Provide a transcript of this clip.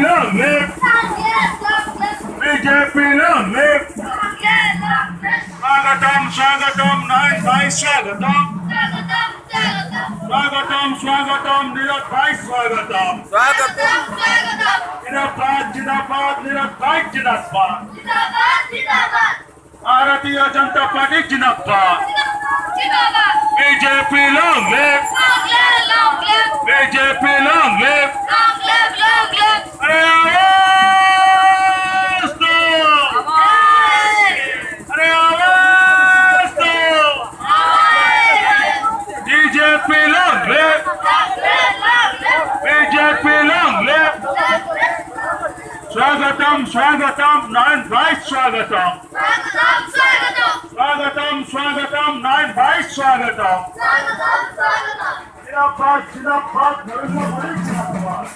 long live! BJP long live! Swagatam, swagatam, 9 bhai swagatam! Swagatam, swagatam, Nirat bhai swagatam! Jinabad, jinabad, Nirat bhai jinabad! Bharatiya Janata Party jinabad! BJP long live! BJP long live! Arey awaaz do! Arey awaaz do! BJP long live! BJP long live! Swagatam, swagatam, 9 bhai swagatam! Swagatam, swagatam, 9 bhai swagatam! Jinabad, jinabad, Narendra Modi jinabad!